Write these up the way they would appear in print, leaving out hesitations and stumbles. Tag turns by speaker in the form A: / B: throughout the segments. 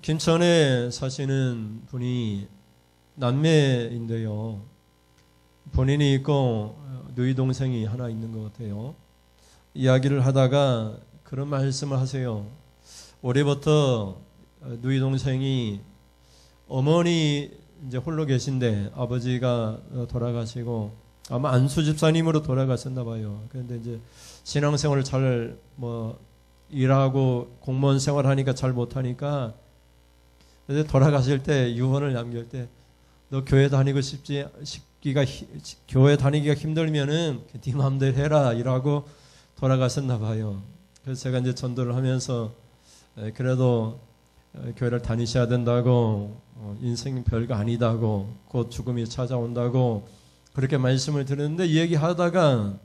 A: 김천에 사시는 분이 남매인데요. 본인이 있고 누이 동생이 하나 있는 것 같아요. 이야기를 하다가 그런 말씀을 하세요. 올해부터 누이 동생이 어머니 이제 홀로 계신데 아버지가 돌아가시고 아마 안수 집사님으로 돌아가셨나 봐요. 그런데 이제 신앙생활을 잘 일하고 공무원 생활하니까 잘 못하니까 이제 돌아가실 때 유언을 남길 때 너 교회 다니고 교회 다니기가 힘들면은 네 마음대로 해라 이라고 돌아가셨나 봐요. 그래서 제가 이제 전도를 하면서 그래도 교회를 다니셔야 된다고 인생이 별거 아니다고 곧 죽음이 찾아온다고 그렇게 말씀을 드렸는데 이 얘기하다가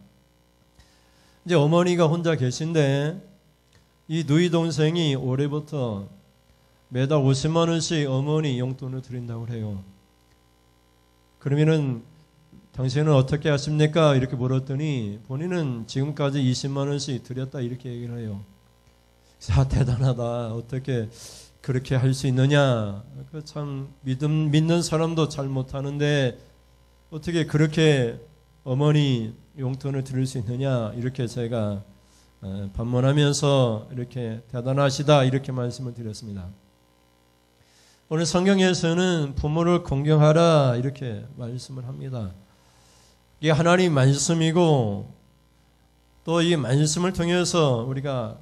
A: 이제 어머니가 혼자 계신데 이 누이 동생이 올해부터 매달 50만 원씩 어머니 용돈을 드린다고 해요. 그러면은 당신은 어떻게 하십니까? 이렇게 물었더니 본인은 지금까지 20만 원씩 드렸다 이렇게 얘기를 해요. 대단하다. 어떻게 그렇게 할 수 있느냐? 참 믿는 사람도 잘 못하는데 어떻게 그렇게 어머니 용돈을 드릴 수 있느냐? 이렇게 제가 반문하면서 이렇게 대단하시다 이렇게 말씀을 드렸습니다. 오늘 성경에서는 부모를 공경하라 이렇게 말씀을 합니다. 이게 하나님 말씀이고 또 이 말씀을 통해서 우리가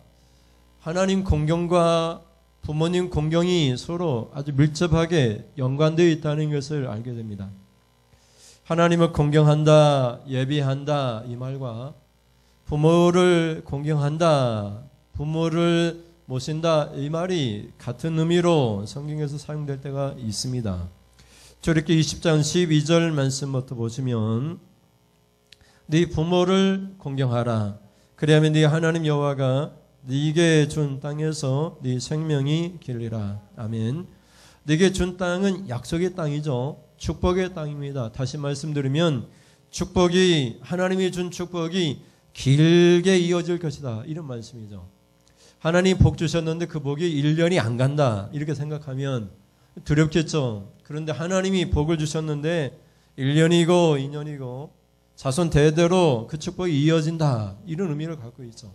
A: 하나님 공경과 부모님 공경이 서로 아주 밀접하게 연관되어 있다는 것을 알게 됩니다. 하나님을 공경한다, 예비한다 이 말과 부모를 공경한다, 부모를 모신다 이 말이 같은 의미로 성경에서 사용될 때가 있습니다. 출애굽기 20장 12절 말씀부터 보시면 네 부모를 공경하라. 그리하면 네 하나님 여호와가 네게 준 땅에서 네 생명이 길리라. 아멘. 네게 준 땅은 약속의 땅이죠. 축복의 땅입니다. 다시 말씀드리면 축복이 하나님이 준 축복이 길게 이어질 것이다. 이런 말씀이죠. 하나님 복 주셨는데 그 복이 1년이 안 간다. 이렇게 생각하면 두렵겠죠. 그런데 하나님이 복을 주셨는데 1년이고 2년이고 자손 대대로 그 축복이 이어진다. 이런 의미를 갖고 있죠.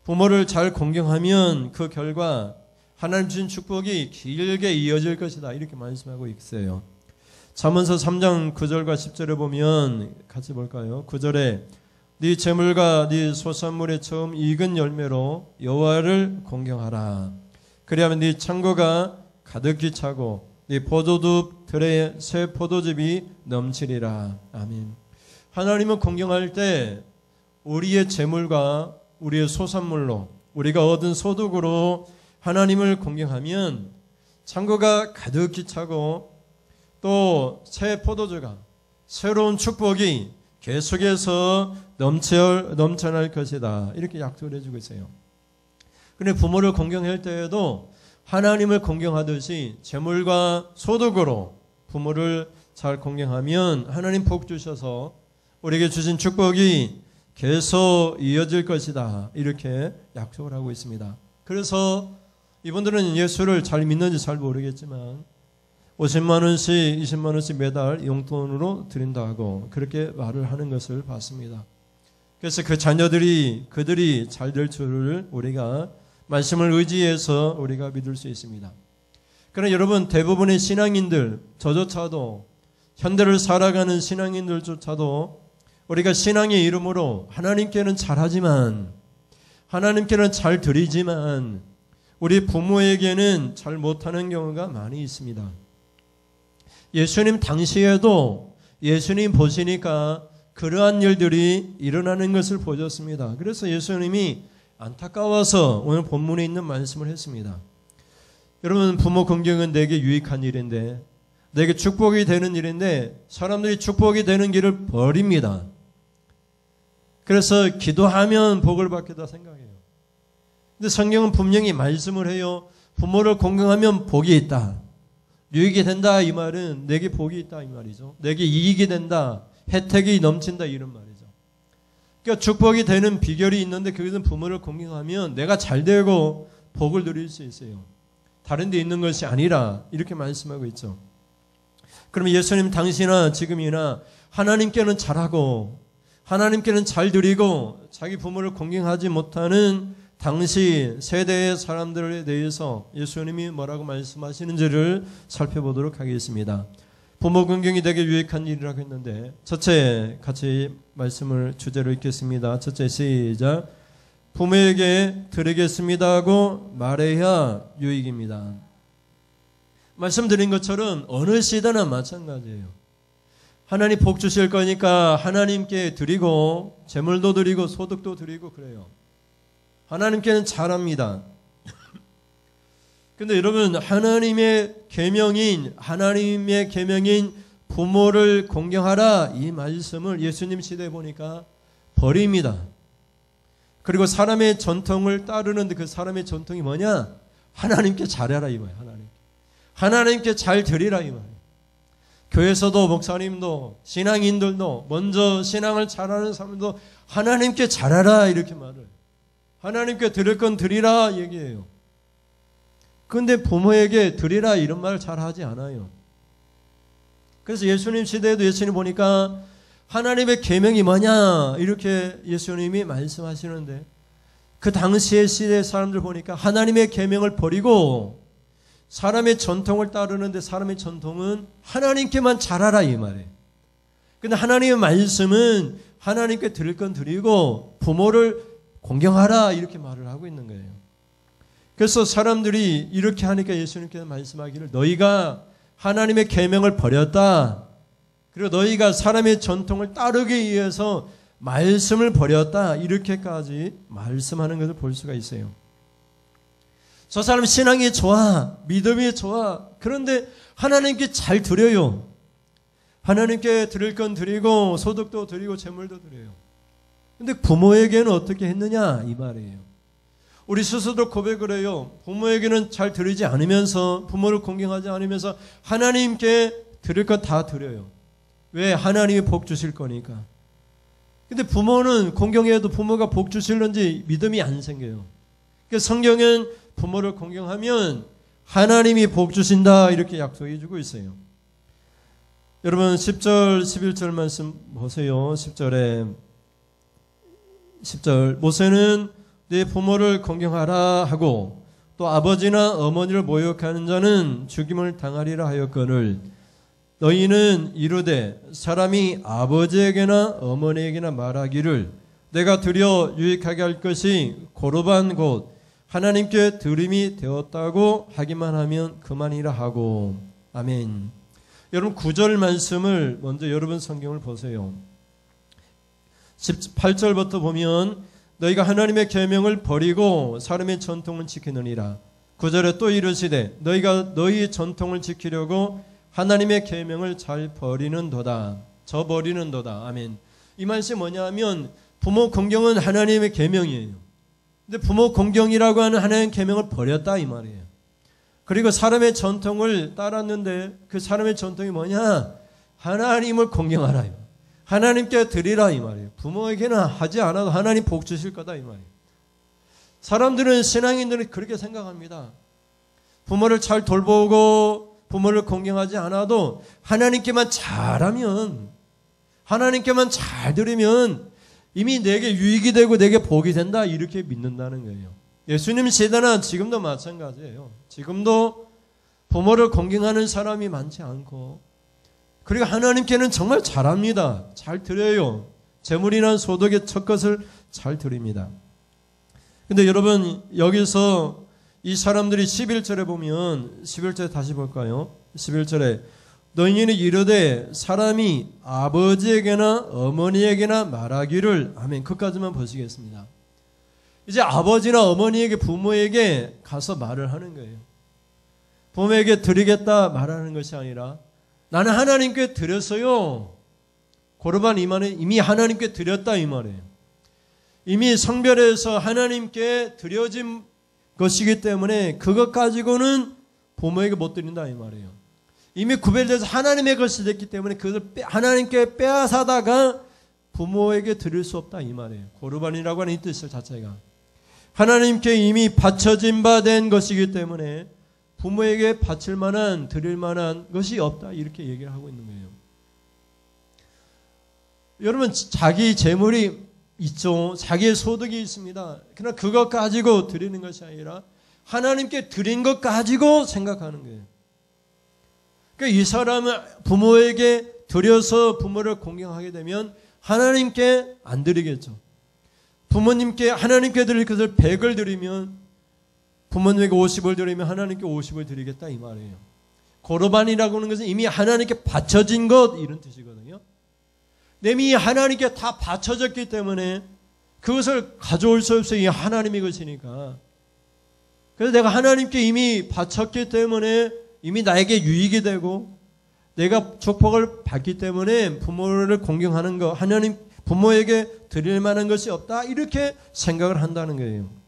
A: 부모를 잘 공경하면 그 결과 하나님 주신 축복이 길게 이어질 것이다. 이렇게 말씀하고 있어요. 잠언서 3장 9절과 10절에 보면 같이 볼까요? 9절에 네 재물과 네 소산물의 처음 익은 열매로 여호와를 공경하라. 그리하면 네 창고가 가득히 차고 네 포도즙 들에 새 포도즙이 넘치리라. 아멘. 하나님을 공경할 때 우리의 재물과 우리의 소산물로 우리가 얻은 소득으로 하나님을 공경하면 창고가 가득히 차고 또 새 포도주가 새로운 축복이 계속해서 넘쳐날 것이다. 이렇게 약속을 해주고 있어요. 그런데 부모를 공경할 때에도 하나님을 공경하듯이 재물과 소득으로 부모를 잘 공경하면 하나님 복 주셔서 우리에게 주신 축복이 계속 이어질 것이다. 이렇게 약속을 하고 있습니다. 그래서 이분들은 예수를 잘 믿는지 잘 모르겠지만 50만 원씩 20만 원씩 매달 용돈으로 드린다고 그렇게 말을 하는 것을 봤습니다. 그래서 그 자녀들이 그들이 잘 될 줄을 우리가 말씀을 의지해서 우리가 믿을 수 있습니다. 그러나 여러분 대부분의 신앙인들 저조차도 현대를 살아가는 신앙인들조차도 우리가 신앙의 이름으로 하나님께는 잘하지만 하나님께는 잘 드리지만 우리 부모에게는 잘 못하는 경우가 많이 있습니다. 예수님 당시에도 예수님 보시니까 그러한 일들이 일어나는 것을 보셨습니다. 그래서 예수님이 안타까워서 오늘 본문에 있는 말씀을 했습니다. 여러분 부모 공경은 내게 유익한 일인데 내게 축복이 되는 일인데 사람들이 축복이 되는 길을 버립니다. 그래서 기도하면 복을 받겠다 생각해요. 근데 성경은 분명히 말씀을 해요. 부모를 공경하면 복이 있다. 유익이 된다 이 말은 내게 복이 있다 이 말이죠. 내게 이익이 된다. 혜택이 넘친다 이런 말이죠. 그러니까 축복이 되는 비결이 있는데 그것은 부모를 공경하면 내가 잘 되고 복을 누릴 수 있어요. 다른 데 있는 것이 아니라 이렇게 말씀하고 있죠. 그러면 예수님 당시나 지금이나 하나님께는 잘하고 하나님께는 잘 드리고 자기 부모를 공경하지 못하는 당시 세대의 사람들에 대해서 예수님이 뭐라고 말씀하시는지를 살펴보도록 하겠습니다. 부모 공경이 되게 유익한 일이라고 했는데 첫째 같이 말씀을 주제로 읽겠습니다. 첫째 시작. 부모에게 드리겠습니다 하고 말해야 유익입니다. 말씀드린 것처럼 어느 시대나 마찬가지예요. 하나님 복 주실 거니까 하나님께 드리고 재물도 드리고 소득도 드리고 그래요. 하나님께는 잘합니다. 근데 여러분 하나님의 계명인 부모를 공경하라 이 말씀을 예수님 시대에 보니까 버립니다. 그리고 사람의 전통을 따르는데 그 사람의 전통이 뭐냐? 하나님께 잘해라 이 말이에요. 하나님께 잘 드리라 이 말이에요. 교회에서도 목사님도 신앙인들도 먼저 신앙을 잘하는 사람도 하나님께 잘하라 이렇게 말을 하나님께 드릴 건 드리라 얘기해요. 그런데 부모에게 드리라 이런 말을 잘 하지 않아요. 그래서 예수님 시대에도 예수님 보니까 하나님의 계명이 뭐냐 이렇게 예수님이 말씀하시는데 그 당시의 시대의 사람들 보니까 하나님의 계명을 버리고 사람의 전통을 따르는데 사람의 전통은 하나님께만 잘하라 이 말이에요. 근데 하나님의 말씀은 하나님께 드릴 건 드리고 부모를 공경하라 이렇게 말을 하고 있는 거예요. 그래서 사람들이 이렇게 하니까 예수님께서 말씀하기를 너희가 하나님의 계명을 버렸다. 그리고 너희가 사람의 전통을 따르기 위해서 말씀을 버렸다. 이렇게까지 말씀하는 것을 볼 수가 있어요. 저 사람 신앙이 좋아. 믿음이 좋아. 그런데 하나님께 잘 드려요. 하나님께 드릴 건 드리고 소득도 드리고 재물도 드려요. 근데 부모에게는 어떻게 했느냐 이 말이에요. 우리 스스로 고백을 해요. 부모에게는 잘 드리지 않으면서 부모를 공경하지 않으면서 하나님께 드릴 건 다 드려요. 왜? 하나님이 복 주실 거니까. 근데 부모는 공경해도 부모가 복 주실는지 믿음이 안 생겨요. 그러니까 성경은 부모를 공경하면 하나님이 복 주신다 이렇게 약속해 주고 있어요. 여러분 10절 11절 말씀 보세요. 10절 모세는 네 부모를 공경하라 하고 또 아버지나 어머니를 모욕하는 자는 죽임을 당하리라 하였거늘 너희는 이르되 사람이 아버지에게나 어머니에게나 말하기를 내가 드려 유익하게 할 것이 고르반 곧 하나님께 드림이 되었다고 하기만 하면 그만이라 하고. 아멘. 여러분 9절 말씀을 먼저 여러분 성경을 보세요. 18절부터 보면 너희가 하나님의 계명을 버리고 사람의 전통을 지키느니라. 9절에 또 이르시되 너희가 너희 전통을 지키려고 하나님의 계명을 잘 버리는도다. 저버리는도다. 아멘. 이 말씀이 뭐냐면 부모 공경은 하나님의 계명이에요. 근데 부모 공경이라고 하는 하나님의 계명을 버렸다 이 말이에요. 그리고 사람의 전통을 따랐는데 그 사람의 전통이 뭐냐? 하나님을 공경하라. 하나님께 드리라 이 말이에요. 부모에게는 하지 않아도 하나님 복 주실 거다 이 말이에요. 사람들은 신앙인들은 그렇게 생각합니다. 부모를 잘 돌보고 부모를 공경하지 않아도 하나님께만 잘하면 하나님께만 잘 드리면 이미 내게 유익이 되고 내게 복이 된다 이렇게 믿는다는 거예요. 예수님 시대나 지금도 마찬가지예요. 지금도 부모를 공경하는 사람이 많지 않고 그리고 하나님께는 정말 잘합니다. 잘 드려요. 재물이나 소득의 첫 것을 잘 드립니다. 근데 여러분 여기서 이 사람들이 11절에 보면 11절에 다시 볼까요? 11절에 너희는 이르되 사람이 아버지에게나 어머니에게나 말하기를 아멘. 그까지만 보시겠습니다. 이제 아버지나 어머니에게 부모에게 가서 말을 하는 거예요. 부모에게 드리겠다 말하는 것이 아니라 나는 하나님께 드렸어요. 고르반 이 말은 이미 하나님께 드렸다 이 말이에요. 이미 성별에서 하나님께 드려진 것이기 때문에 그것 가지고는 부모에게 못 드린다 이 말이에요. 이미 구별돼서 하나님의 것이 됐기 때문에 그것을 하나님께 빼앗아다가 부모에게 드릴 수 없다 이 말이에요. 고르반이라고 하는 이 뜻 자체가 하나님께 이미 바쳐진 바 된 것이기 때문에 부모에게 바칠 만한, 드릴 만한 것이 없다. 이렇게 얘기를 하고 있는 거예요. 여러분, 자기 재물이 있죠. 자기의 소득이 있습니다. 그러나 그것 가지고 드리는 것이 아니라 하나님께 드린 것 가지고 생각하는 거예요. 그러니까 이 사람은 부모에게 드려서 부모를 공경하게 되면 하나님께 안 드리겠죠. 부모님께, 하나님께 드릴 것을 100을 드리면 부모님에게 50을 드리면 하나님께 50을 드리겠다 이 말이에요. 고르반이라고 하는 것은 이미 하나님께 바쳐진 것 이런 뜻이거든요. 이미 하나님께 다 바쳐졌기 때문에 그것을 가져올 수 없어요. 이 하나님의 것이니까. 그래서 내가 하나님께 이미 바쳤기 때문에 이미 나에게 유익이 되고 내가 축복을 받기 때문에 부모를 공경하는 것, 하나님 부모에게 드릴 만한 것이 없다 이렇게 생각을 한다는 거예요.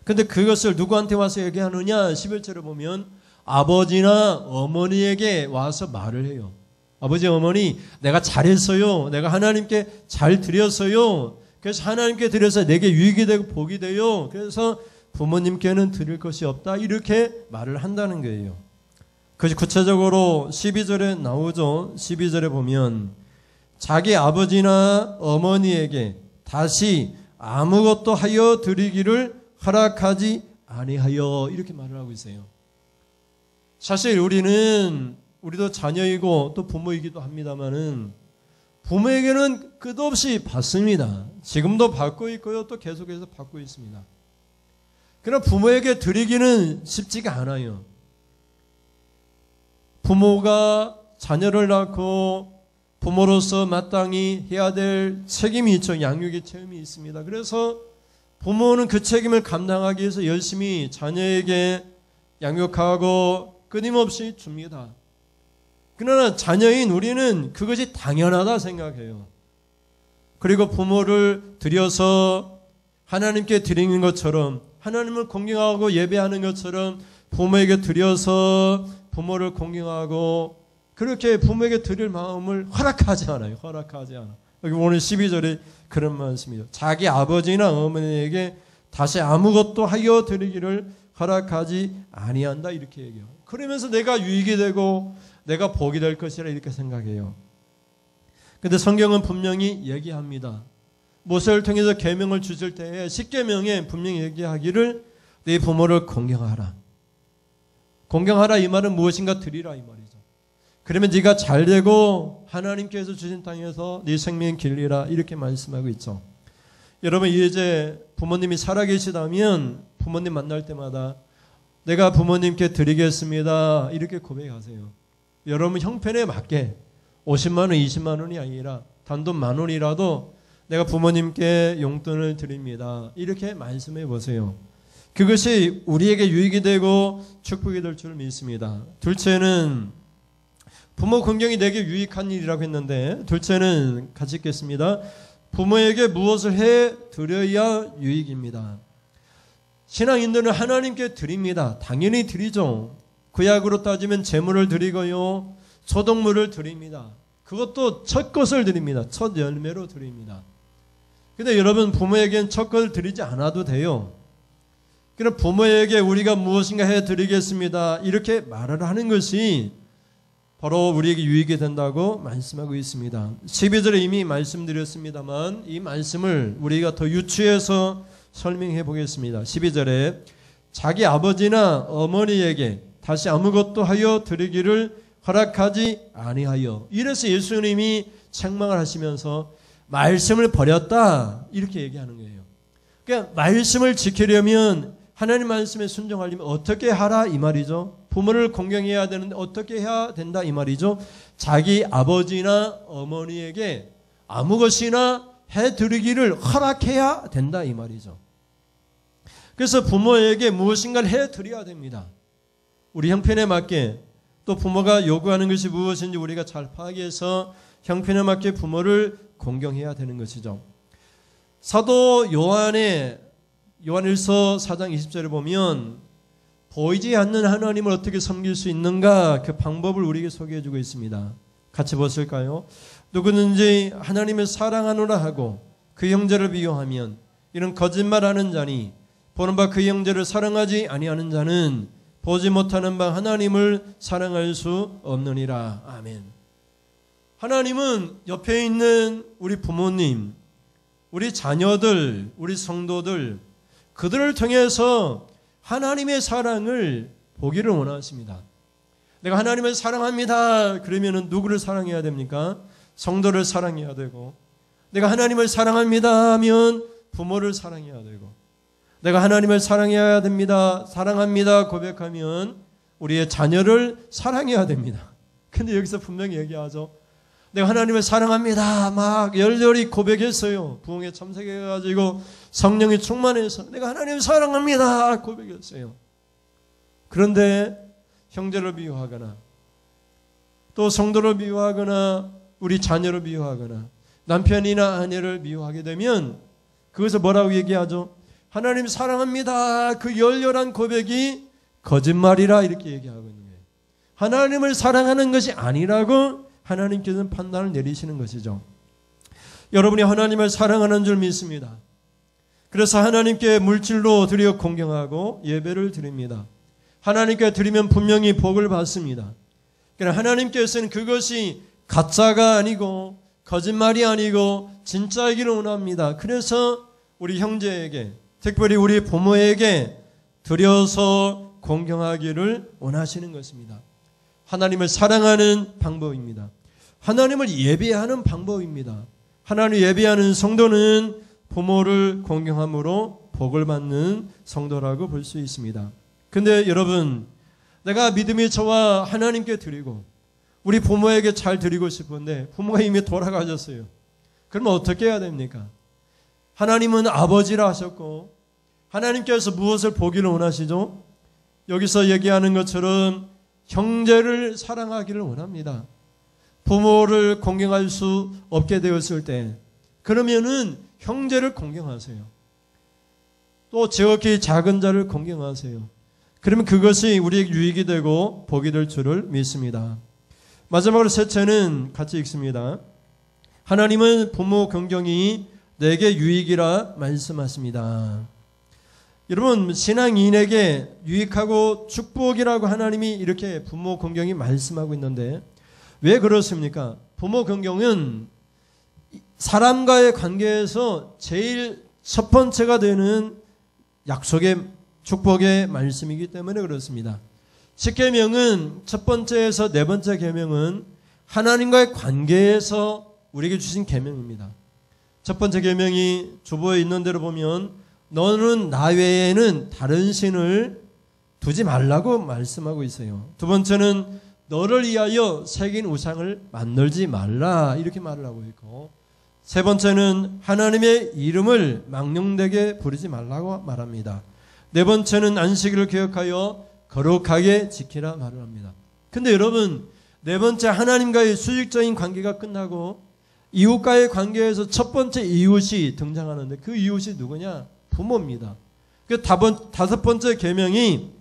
A: 근데 그것을 누구한테 와서 얘기하느냐? 11절에 보면 아버지나 어머니에게 와서 말을 해요. 아버지 어머니 내가 잘했어요. 내가 하나님께 잘 드렸어요. 그래서 하나님께 드려서 내게 유익이 되고 복이 돼요. 그래서 부모님께는 드릴 것이 없다 이렇게 말을 한다는 거예요. 그것이 구체적으로 12절에 나오죠. 12절에 보면 자기 아버지나 어머니에게 다시 아무것도 하여 드리기를 허락하지 아니하여 이렇게 말을 하고 있어요. 사실 우리도 자녀이고 또 부모이기도 합니다만은 부모에게는 끝없이 받습니다. 지금도 받고 있고요. 또 계속해서 받고 있습니다. 그러나 부모에게 드리기는 쉽지가 않아요. 부모가 자녀를 낳고 부모로서 마땅히 해야 될 책임이 있죠. 양육의 책임이 있습니다. 그래서 부모는 그 책임을 감당하기 위해서 열심히 자녀에게 양육하고 끊임없이 줍니다. 그러나 자녀인 우리는 그것이 당연하다 생각해요. 그리고 부모를 드려서 하나님께 드리는 것처럼 하나님을 공경하고 예배하는 것처럼 부모에게 드려서 부모를 공경하고 그렇게 부모에게 드릴 마음을 허락하지 않아요. 허락하지 않아. 여기 오늘 12절에 그런 말씀이죠. 자기 아버지나 어머니에게 다시 아무것도 하여 드리기를 허락하지 아니한다 이렇게 얘기해요. 그러면서 내가 유익이 되고 내가 복이 될 것이라 이렇게 생각해요. 근데 성경은 분명히 얘기합니다. 모세를 통해서 계명을 주실 때에 10계명에 분명히 얘기하기를 네 부모를 공경하라. 공경하라 이 말은 무엇인가 드리라 이 말이죠. 그러면 네가 잘되고 하나님께서 주신 땅에서 네 생명 길리라 이렇게 말씀하고 있죠. 여러분 이제 부모님이 살아계시다면 부모님 만날 때마다 내가 부모님께 드리겠습니다 이렇게 고백하세요. 여러분 형편에 맞게 50만 원, 20만 원이 아니라 단돈 10,000원이라도 내가 부모님께 용돈을 드립니다. 이렇게 말씀해 보세요. 그것이 우리에게 유익이 되고 축복이 될 줄 믿습니다. 둘째는 부모 공경이 내게 유익한 일이라고 했는데 둘째는 같이 읽겠습니다. 부모에게 무엇을 해 드려야 유익입니다. 신앙인들은 하나님께 드립니다. 당연히 드리죠. 구약으로 따지면 제물을 드리고요. 소독물을 드립니다. 그것도 첫 것을 드립니다. 첫 열매로 드립니다. 근데 여러분 부모에게는 첫 것을 드리지 않아도 돼요. 그럼 부모에게 우리가 무엇인가 해드리겠습니다. 이렇게 말을 하는 것이 바로 우리에게 유익이 된다고 말씀하고 있습니다. 12절에 이미 말씀드렸습니다만 이 말씀을 우리가 더 유추해서 설명해 보겠습니다. 12절에 자기 아버지나 어머니에게 다시 아무것도 하여 드리기를 허락하지 아니하여 이래서 예수님이 책망을 하시면서 말씀을 버렸다 이렇게 얘기하는 거예요. 그러니까 말씀을 지키려면 하나님 말씀에 순종하려면 어떻게 하라 이 말이죠. 부모를 공경해야 되는데 어떻게 해야 된다 이 말이죠. 자기 아버지나 어머니에게 아무 것이나 해드리기를 허락해야 된다 이 말이죠. 그래서 부모에게 무엇인가를 해드려야 됩니다. 우리 형편에 맞게 또 부모가 요구하는 것이 무엇인지 우리가 잘 파악해서 형편에 맞게 부모를 공경해야 되는 것이죠. 사도 요한일서 4장 20절에 보면 보이지 않는 하나님을 어떻게 섬길 수 있는가 그 방법을 우리에게 소개해 주고 있습니다. 같이 보실까요? 누구든지 하나님을 사랑하노라 하고 그 형제를 비교하면 이런 거짓말하는 자니 보는 바 그 형제를 사랑하지 아니하는 자는 보지 못하는 바 하나님을 사랑할 수 없느니라. 아멘. 하나님은 옆에 있는 우리 부모님, 우리 자녀들, 우리 성도들, 그들을 통해서 하나님의 사랑을 보기를 원하십니다. 내가 하나님을 사랑합니다. 그러면 누구를 사랑해야 됩니까? 성도를 사랑해야 되고, 내가 하나님을 사랑합니다 하면 부모를 사랑해야 되고, 내가 하나님을 사랑해야 됩니다, 사랑합니다 고백하면 우리의 자녀를 사랑해야 됩니다. 근데 여기서 분명히 얘기하죠. 내가 하나님을 사랑합니다 막 열렬히 고백했어요. 부흥에 참석해가지고 성령이 충만해서 내가 하나님을 사랑합니다 고백했어요. 그런데 형제를 미워하거나 또 성도를 미워하거나 우리 자녀를 미워하거나 남편이나 아내를 미워하게 되면 그것을 뭐라고 얘기하죠? 하나님 사랑합니다. 그 열렬한 고백이 거짓말이라 이렇게 얘기하고 있는 거예요. 하나님을 사랑하는 것이 아니라고 하나님께서는 판단을 내리시는 것이죠. 여러분이 하나님을 사랑하는 줄 믿습니다. 그래서 하나님께 물질로 드려 공경하고 예배를 드립니다. 하나님께 드리면 분명히 복을 받습니다. 그러나 하나님께서는 그것이 가짜가 아니고 거짓말이 아니고 진짜이기를 원합니다. 그래서 우리 형제에게 특별히 우리 부모에게 드려서 공경하기를 원하시는 것입니다. 하나님을 사랑하는 방법입니다. 하나님을 예배하는 방법입니다. 하나님을 예배하는 성도는 부모를 공경함으로 복을 받는 성도라고 볼 수 있습니다. 근데 여러분, 내가 믿음의 저와 하나님께 드리고 우리 부모에게 잘 드리고 싶은데 부모가 이미 돌아가셨어요. 그러면 어떻게 해야 됩니까? 하나님은 아버지라 하셨고 하나님께서 무엇을 보기를 원하시죠? 여기서 얘기하는 것처럼 형제를 사랑하기를 원합니다. 부모를 공경할 수 없게 되었을 때 그러면은 형제를 공경하세요. 또 지극히 작은 자를 공경하세요. 그러면 그것이 우리에게 유익이 되고 복이 될 줄을 믿습니다. 마지막으로 셋째는 같이 읽습니다. 하나님은 부모 공경이 내게 유익이라 말씀하십니다. 여러분, 신앙인에게 유익하고 축복이라고 하나님이 이렇게 부모 공경이 말씀하고 있는데 왜 그렇습니까? 부모 공경은 사람과의 관계에서 제일 첫 번째가 되는 약속의 축복의 말씀이기 때문에 그렇습니다. 10계명은 첫 번째에서 네 번째 계명은 하나님과의 관계에서 우리에게 주신 계명입니다. 첫 번째 계명이 주보에 있는 대로 보면 너는 나 외에는 다른 신을 두지 말라고 말씀하고 있어요. 두 번째는 너를 위하여 새긴 우상을 만들지 말라 이렇게 말을 하고 있고, 세 번째는 하나님의 이름을 망령되게 부르지 말라고 말합니다. 네 번째는 안식일을 기억하여 거룩하게 지키라 말을 합니다. 근데 여러분, 네 번째 하나님과의 수직적인 관계가 끝나고 이웃과의 관계에서 첫 번째 이웃이 등장하는데 그 이웃이 누구냐? 부모입니다. 그 다섯 번째 계명이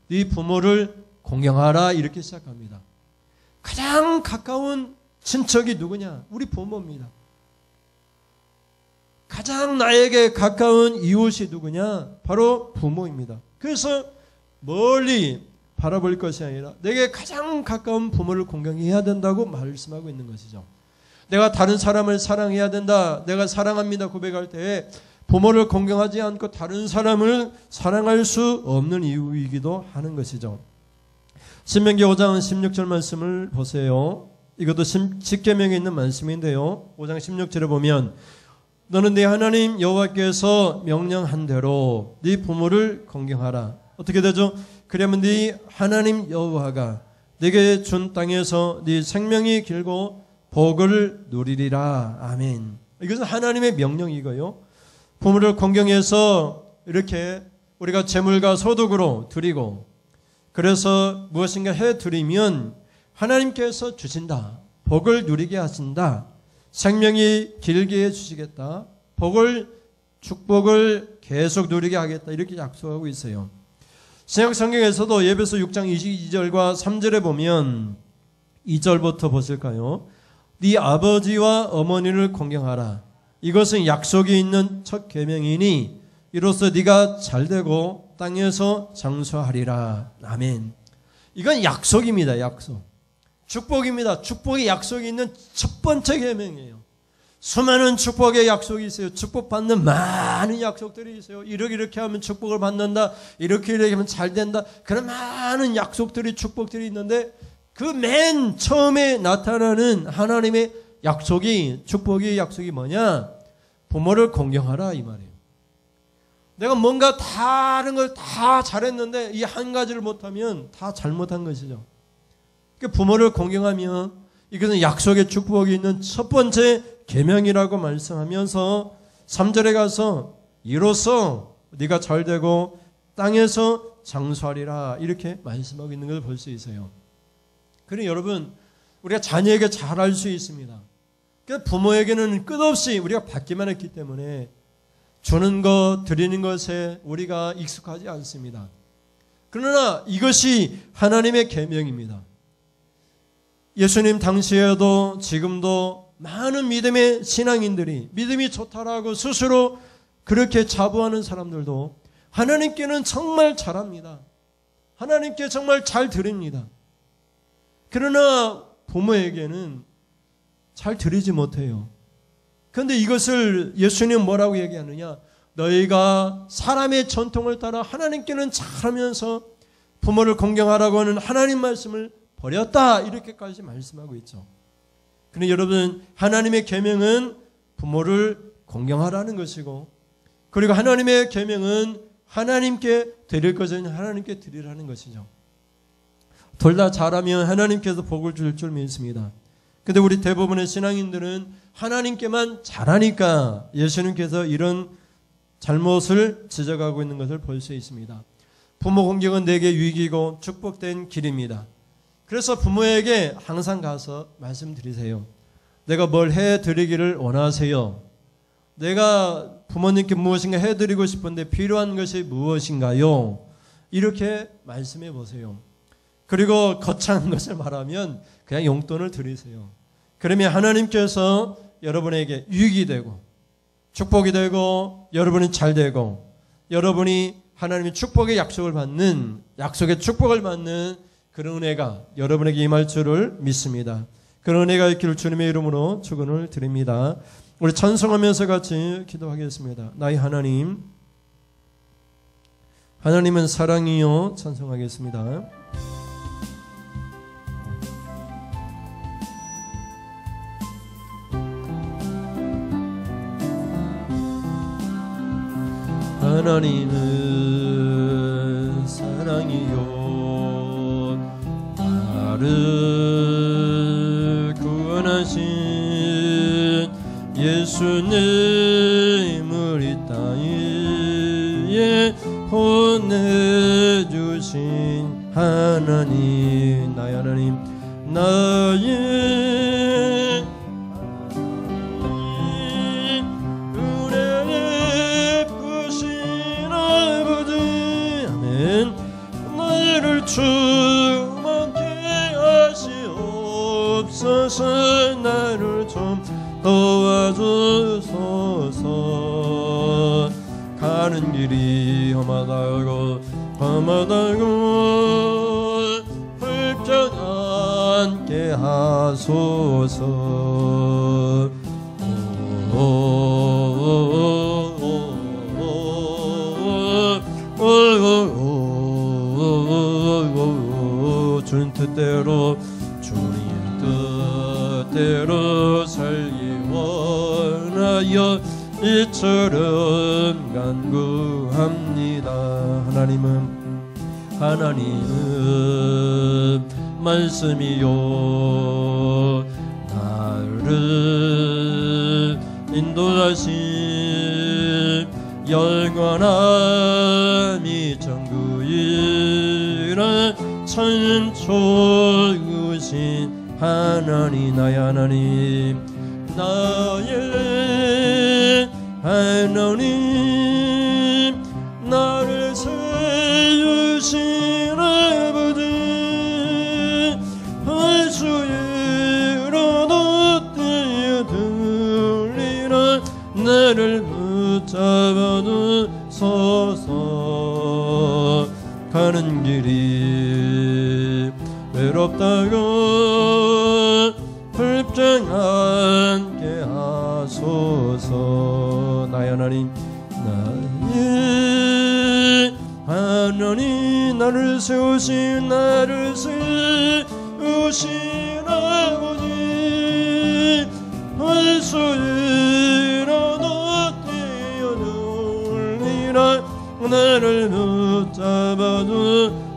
A: 네 부모를 공경하라 이렇게 시작합니다. 가장 가까운 친척이 누구냐? 우리 부모입니다. 가장 나에게 가까운 이웃이 누구냐? 바로 부모입니다. 그래서 멀리 바라볼 것이 아니라 내게 가장 가까운 부모를 공경해야 된다고 말씀하고 있는 것이죠. 내가 다른 사람을 사랑해야 된다. 내가 사랑합니다 고백할 때 부모를 공경하지 않고 다른 사람을 사랑할 수 없는 이유이기도 하는 것이죠. 신명기 5장 16절 말씀을 보세요. 이것도 10계명에 있는 말씀인데요. 5장 16절에 보면 너는 네 하나님 여호와께서 명령한 대로 네 부모를 공경하라. 어떻게 되죠? 그러면 네 하나님 여호와가 네게 준 땅에서 네 생명이 길고 복을 누리리라. 아멘. 이것은 하나님의 명령이고요. 부모를 공경해서 이렇게 우리가 제물과 소득으로 드리고 그래서 무엇인가 해드리면 하나님께서 주신다. 복을 누리게 하신다. 생명이 길게 해주시겠다. 축복을 계속 누리게 하겠다. 이렇게 약속하고 있어요. 신약 성경에서도 에베소 6장 22절과 3절에 보면 2절부터 보실까요? 네 아버지와 어머니를 공경하라. 이것은 약속이 있는 첫 계명이니 이로써 네가 잘되고 땅에서 장수하리라. 아멘. 이건 약속입니다. 약속. 축복입니다. 축복의 약속이 있는 첫 번째 계명이에요. 수많은 축복의 약속이 있어요. 축복받는 많은 약속들이 있어요. 이렇게 하면 축복을 받는다. 이렇게 하면 잘 된다. 그런 많은 약속들이 축복들이 있는데 그 맨 처음에 나타나는 하나님의 약속이 축복의 약속이 뭐냐? 부모를 공경하라 이 말이에요. 내가 뭔가 다른 걸 다 잘했는데 이 한 가지를 못하면 다 잘못한 것이죠. 부모를 공경하면 이것은 약속의 축복이 있는 첫 번째 계명이라고 말씀하면서 3절에 가서 이로써 네가 잘되고 땅에서 장수하리라 이렇게 말씀하고 있는 것을 볼 수 있어요. 그러니 여러분 우리가 자녀에게 잘할 수 있습니다. 그러니까 부모에게는 끝없이 우리가 받기만 했기 때문에 주는 것 드리는 것에 우리가 익숙하지 않습니다. 그러나 이것이 하나님의 계명입니다. 예수님 당시에도 지금도 많은 믿음의 신앙인들이 믿음이 좋다라고 스스로 그렇게 자부하는 사람들도 하나님께는 정말 잘합니다. 하나님께 정말 잘 드립니다. 그러나 부모에게는 잘 드리지 못해요. 그런데 이것을 예수님은 뭐라고 얘기하느냐? 너희가 사람의 전통을 따라 하나님께는 잘하면서 부모를 공경하라고 하는 하나님 말씀을 버렸다 이렇게까지 말씀하고 있죠. 그런데 여러분 하나님의 계명은 부모를 공경하라는 것이고 그리고 하나님의 계명은 하나님께 드릴 것은 하나님께 드리라는 것이죠. 둘 다 잘하면 하나님께서 복을 줄 줄 믿습니다. 근데 우리 대부분의 신앙인들은 하나님께만 잘하니까 예수님께서 이런 잘못을 지적하고 있는 것을 볼 수 있습니다. 부모 공경은 내게 유익이고 축복된 길입니다. 그래서 부모에게 항상 가서 말씀드리세요. 내가 뭘 해드리기를 원하세요? 내가 부모님께 무엇인가 해드리고 싶은데 필요한 것이 무엇인가요? 이렇게 말씀해 보세요. 그리고 거창한 것을 말하면 그냥 용돈을 드리세요. 그러면 하나님께서 여러분에게 유익이 되고 축복이 되고 여러분이 잘 되고 여러분이 하나님의 축복의 약속을 받는 약속의 축복을 받는 그런 은혜가 여러분에게 임할 줄을 믿습니다. 그런 은혜가 있기를 주님의 이름으로 축원을 드립니다. 우리 찬송하면서 같이 기도하겠습니다. 나의 하나님, 하나님은 사랑이요. 찬송하겠습니다. 하나님은 사랑이요. 나를 구원하신 예수님을 이 땅에 보내주신 하나님, 나의 하나님, 나의 은혜 베푸신 아버지, 아멘. 나를 충만케 하시옵소서. 나를 좀 도와주소서. 가는 길이 험하다고 불편하게 하소서. 주님 뜻대로 주님 뜻대로 살기 원하여 이처럼 간구합니다. 하나님은 말씀이요. 나를 인도하신 영원함이 전구이라 천초우신 하나님, 나의 하나님, 나의 하나님, 나를 세우신 아버지, 주의 이름으로 뛰어들리라. 나를 붙잡아 주소서. 가는 길이 외롭다고 불평하게 하소서. 나의 하나님, 나의 하나님, 나를 세우신 아버지, 벌써 일어나 뛰어놀리라. 나를 붙잡아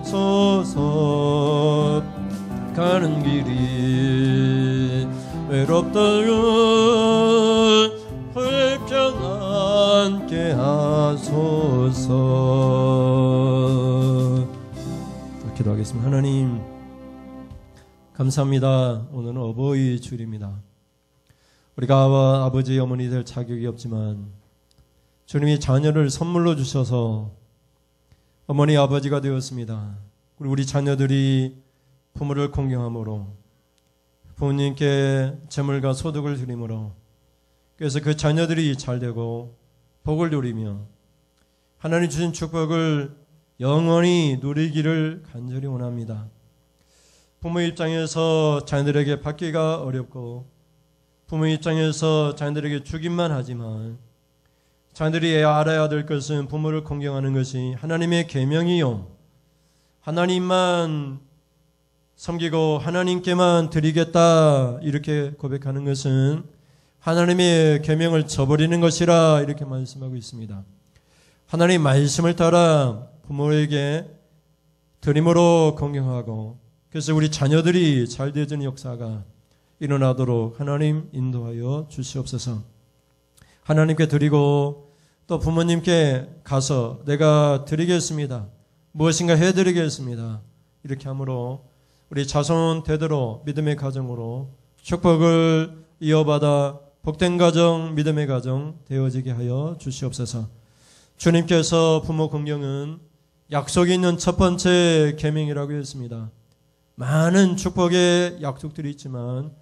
A: 주소서. 가는 길이 외롭다고 불평하게 하소서. 기도하겠습니다. 하나님, 감사합니다. 오늘은 어버이 주일입니다. 우리가 아버지 어머니 될 자격이 없지만 주님이 자녀를 선물로 주셔서 어머니 아버지가 되었습니다. 그리고 우리 자녀들이 부모를 공경함으로 부모님께 재물과 소득을 드림으로 그래서 그 자녀들이 잘되고 복을 누리며 하나님 주신 축복을 영원히 누리기를 간절히 원합니다. 부모 입장에서 자녀들에게 받기가 어렵고 부모 입장에서 자녀들에게 주기만 하지만 자녀들이 알아야 될 것은 부모를 공경하는 것이 하나님의 계명이요, 하나님만 섬기고 하나님께만 드리겠다 이렇게 고백하는 것은 하나님의 계명을 저버리는 것이라 이렇게 말씀하고 있습니다. 하나님 말씀을 따라 부모에게 드림으로 공경하고 그래서 우리 자녀들이 잘 되어지는 역사가 일어나도록 하나님 인도하여 주시옵소서. 하나님께 드리고 또 부모님께 가서 내가 드리겠습니다, 무엇인가 해드리겠습니다 이렇게 함으로 우리 자손 대대로 믿음의 가정으로 축복을 이어받아 복된 가정, 믿음의 가정 되어지게 하여 주시옵소서. 주님께서 부모 공경은 약속이 있는 첫 번째 계명이라고 했습니다. 많은 축복의 약속들이 있지만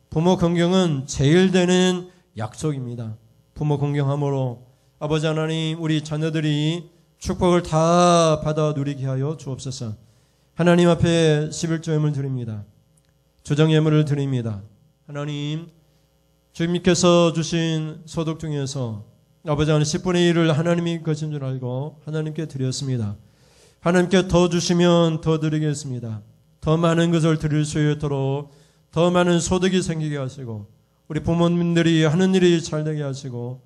A: 부모 공경은 제일 되는 약속입니다. 부모 공경함으로 아버지 하나님, 우리 자녀들이 축복을 다 받아 누리게 하여 주옵소서. 하나님 앞에 11조예물 드립니다. 조정예물을 드립니다. 하나님, 주님께서 주신 소득 중에서 아버지 하나님 10분의 1을 하나님이 것인 줄 알고 하나님께 드렸습니다. 하나님께 더 주시면 더 드리겠습니다. 더 많은 것을 드릴 수 있도록 더 많은 소득이 생기게 하시고 우리 부모님들이 하는 일이 잘 되게 하시고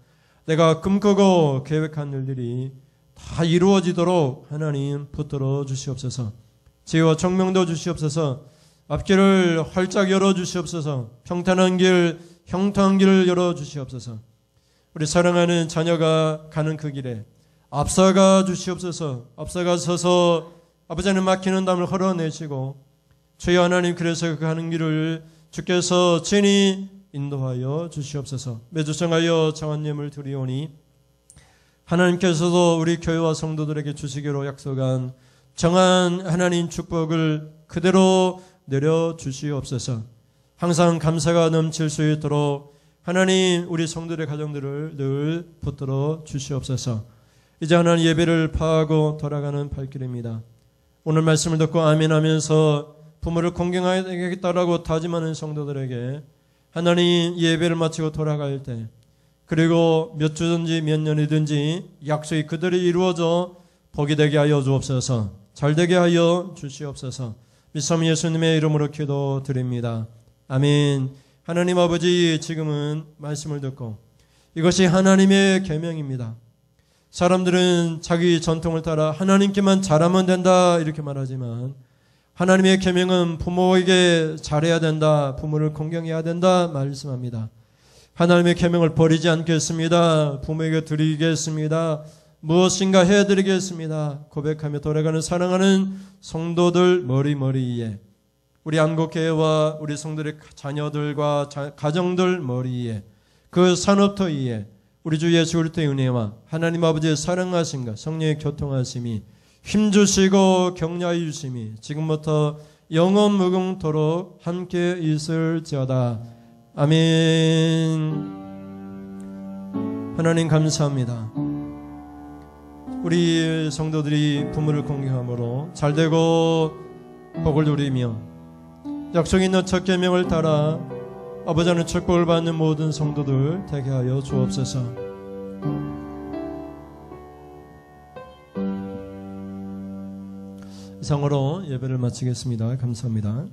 A: 내가 꿈꾸고 계획한 일들이 다 이루어지도록 하나님 붙들어 주시옵소서. 지혜와 청명도 주시옵소서. 앞길을 활짝 열어주시옵소서. 평탄한 길, 형통한 길을 열어주시옵소서. 우리 사랑하는 자녀가 가는 그 길에 앞서가 주시옵소서. 앞서가 서서 아버지 하나님 막히는 담을 헐어내시고 주여 하나님, 그래서 그 가는 길을 주께서 친히 인도하여 주시옵소서. 매주 정하여 장한예물 드리오니 하나님께서도 우리 교회와 성도들에게 주시기로 약속한 정한 하나님 축복을 그대로 내려주시옵소서. 항상 감사가 넘칠 수 있도록 하나님 우리 성도들의 가정들을 늘 붙들어 주시옵소서. 이제 하나님 예배를 파하고 돌아가는 발길입니다. 오늘 말씀을 듣고 아멘 하면서 부모를 공경하겠다라고 다짐하는 성도들에게 하나님 예배를 마치고 돌아갈 때 그리고 몇 주든지 몇 년이든지 약속이 그들이 이루어져 복이 되게 하여 주옵소서. 잘 되게 하여 주시옵소서. 믿사오니 예수님의 이름으로 기도드립니다. 아멘. 하나님 아버지, 지금은 말씀을 듣고 이것이 하나님의 계명입니다. 사람들은 자기 전통을 따라 하나님께만 잘하면 된다 이렇게 말하지만 하나님의 계명은 부모에게 잘해야 된다, 부모를 공경해야 된다 말씀합니다. 하나님의 계명을 버리지 않겠습니다. 부모에게 드리겠습니다. 무엇인가 해드리겠습니다. 고백하며 돌아가는 사랑하는 성도들 머리머리에 우리 안국교회와 우리 성도들의 자녀들과 가정들 머리에 그 산업터 위에 우리 주 예수 그리스도의 은혜와 하나님 아버지의 사랑하심과 성령의 교통하심이 힘주시고 격려해 주심이 지금부터 영원 무궁토록 함께 있을지어다. 아멘. 하나님 감사합니다. 우리 성도들이 부모를 공경함으로 잘되고 복을 누리며 약속 있는 첫 계명을 따라 아버지 하나님 축복을 받는 모든 성도들 되게 하여 주옵소서. 이상으로 예배를 마치겠습니다. 감사합니다.